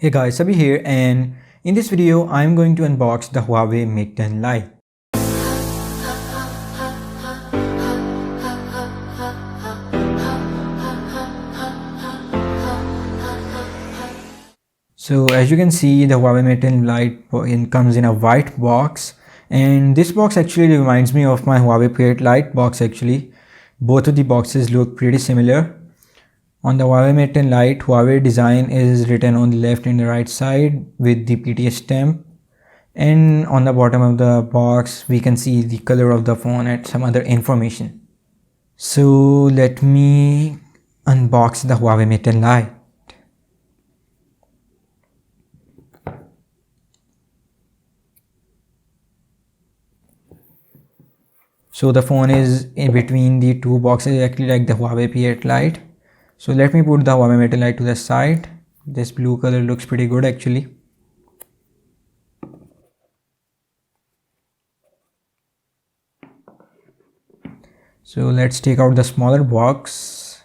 Hey guys, Sabeeh here, and in this video I'm going to unbox the Huawei Mate 10 Lite. So as you can see, the Huawei Mate 10 Lite comes in a white box, and this box actually reminds me of my Huawei Mate Lite box actually. Both of the boxes look pretty similar. On the Huawei Mate 10 Lite, Huawei design is written on the left and the right side with the PTS stamp. And on the bottom of the box, we can see the color of the phone and some other information. So let me unbox the Huawei Mate 10 Lite. So the phone is in between the two boxes, exactly like the Huawei P8 Lite. So let me put the Huawei Mate Lite to the side. This blue color looks pretty good actually. So let's take out the smaller box.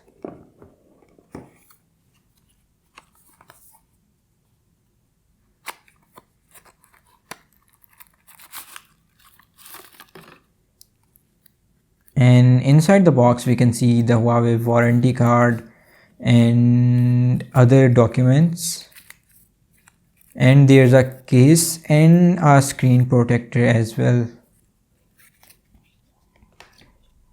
And inside the box we can see the Huawei warranty card and other documents, and there's a case and a screen protector as well.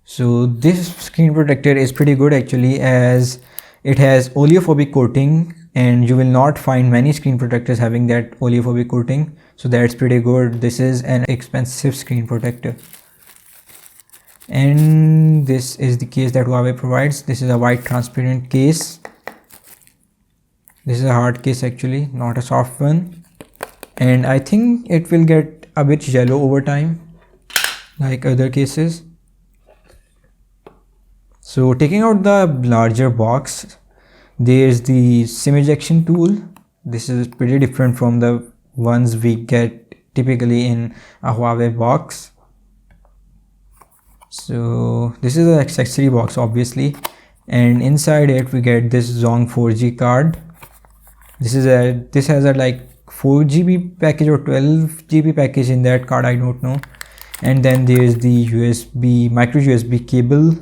So this screen protector is pretty good actually, as it has oleophobic coating, and you will not find many screen protectors having that oleophobic coating, so that's pretty good. This is an expensive screen protector. And this is the case that Huawei provides. This is a white transparent case. This is a hard case actually, not a soft one, and I think it will get a bit yellow over time like other cases. So taking out the larger box, there's the SIM ejection tool. This is pretty different from the ones we get typically in a Huawei box. So this is an accessory box obviously, and inside it we get this Zong 4G card. This has a like 4GB package or 12GB package in that card, I don't know. And then there's the micro USB cable,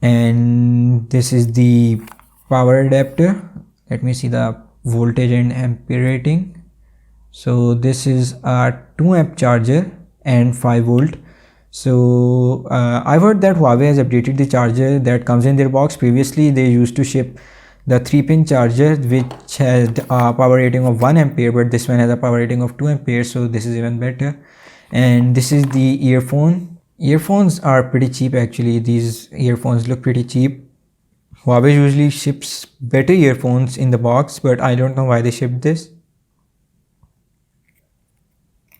and this is the power adapter. Let me see the voltage and ampere rating. So this is a 2 amp charger and 5 volt. So I've heard that Huawei has updated the charger that comes in their box. Previously they used to ship the 3-pin charger which had a power rating of 1 ampere, but this one has a power rating of 2 ampere, so this is even better. And this is the earphones are pretty cheap actually. These earphones look pretty cheap. Huawei usually ships better earphones in the box, but I don't know why they shipped this.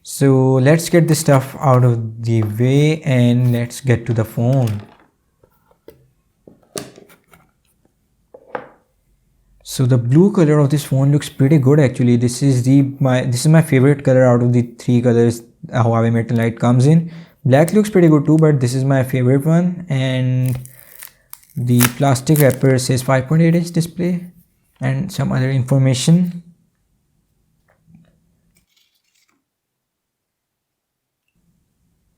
So let's get this stuff out of the way and let's get to the phone. So the blue color of this phone looks pretty good actually. This is my favorite color out of the 3 colors Huawei Mate Lite comes in. Black looks pretty good too, but this is my favorite one. And the plastic wrapper says 5.8-inch display and some other information.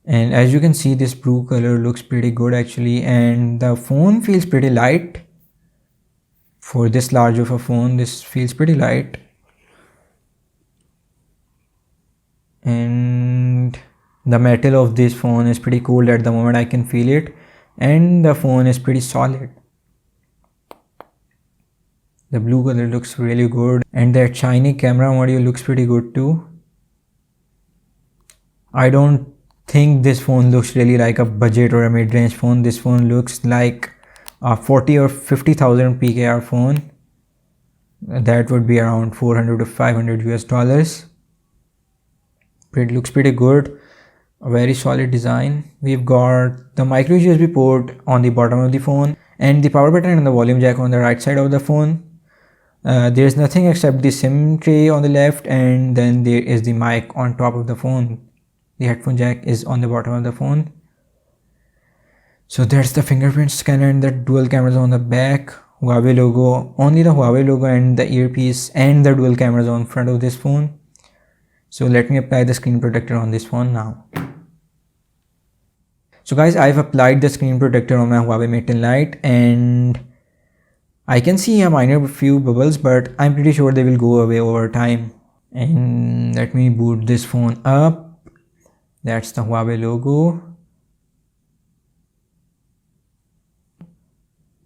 And as you can see, this blue color looks pretty good actually, and the phone feels pretty light. For this large of a phone, this feels pretty light. And the metal of this phone is pretty cool at the moment, I can feel it. And the phone is pretty solid. The blue color looks really good, and that shiny camera module looks pretty good too. I don't think this phone looks really like a budget or a mid-range phone. This phone looks like a 40 or 50,000 PKR phone. That would be around 400 to 500 US dollars. It looks pretty good. A very solid design. We've got the micro USB port on the bottom of the phone and the power button and the volume jack on the right side of the phone. There's nothing except the SIM tray on the left, and then there is the mic on top of the phone. The headphone jack is on the bottom of the phone. So that's the fingerprint scanner and the dual cameras on the back. Huawei logo, only the Huawei logo and the earpiece and the dual cameras on front of this phone. So let me apply the screen protector on this phone now. So guys, I've applied the screen protector on my Huawei Mate Lite and I can see a minor few bubbles, but I'm pretty sure they will go away over time. And let me boot this phone up. That's the Huawei logo.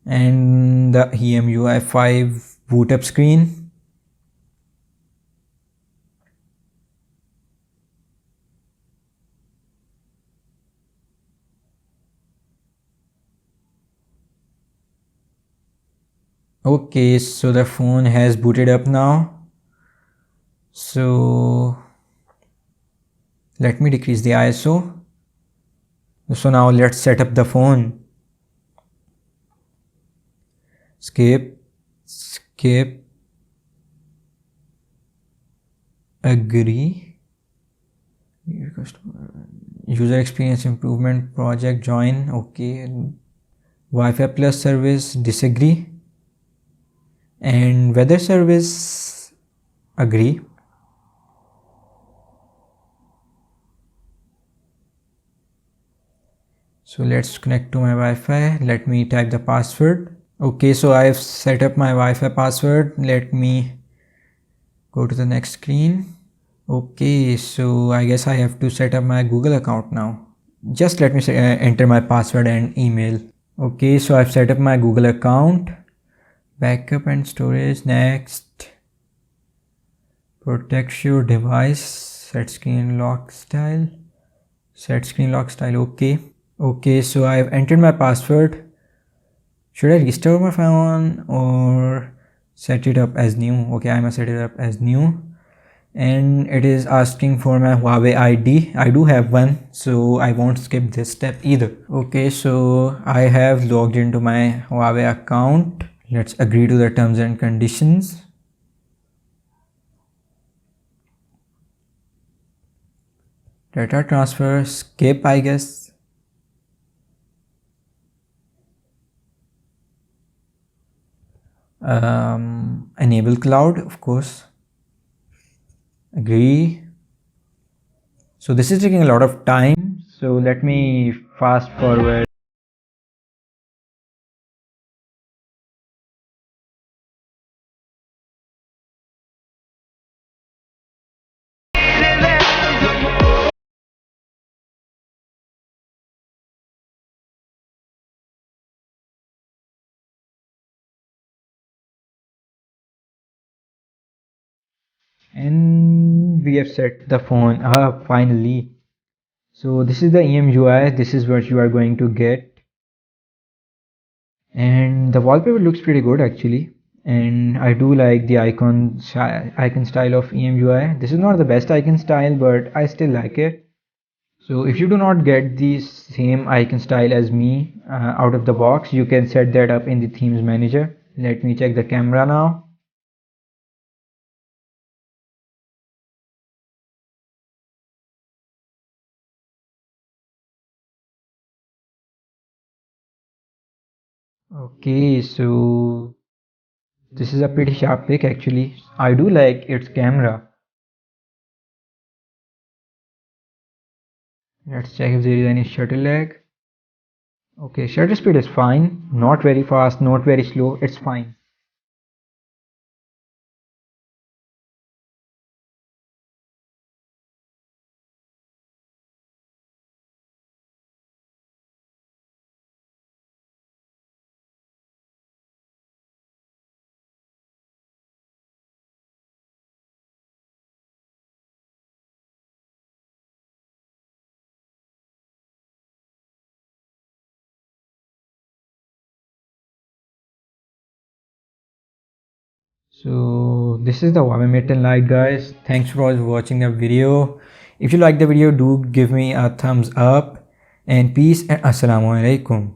And the EMUI 5 boot up screen. Okay, so the phone has booted up now. So let me decrease the ISO. So now let's set up the phone. Skip, agree, user experience improvement project, join, okay, Wi-Fi plus service, disagree, and weather service, agree. So let's connect to my Wi-Fi. Let me type the password. Okay, so I've set up my Wi-Fi password. Let me go to the next screen. Okay, so I guess I have to set up my Google account now. Just let me enter my password and email. Okay, so I've set up my Google account. Backup and storage, next. Protect your device, set screen lock style. Okay. Okay, so I've entered my password. Should I restore my phone or set it up as new? Okay, I must set it up as new. And it is asking for my Huawei ID. I do have one, so I won't skip this step either. Okay, so I have logged into my Huawei account. Let's agree to the terms and conditions. Data transfer, skip, I guess. Enable cloud, of course. Agree. So this is taking a lot of time, so let me fast forward. And we have set the phone up finally. So this is the EMUI, this is what you are going to get. And the wallpaper looks pretty good actually. And I do like the icon style of EMUI. This is not the best icon style, but I still like it. So if you do not get the same icon style as me out of the box, you can set that up in the themes manager. Let me check the camera now. Okay, so this is a pretty sharp pic actually. I do like its camera. Let's check if there is any shutter lag. Okay, shutter speed is fine. Not very fast, not very slow. It's fine. So this is the Huawei Mate Lite, guys. Thanks for watching the video. If you like the video, do give me a thumbs up and peace and assalamu alaikum.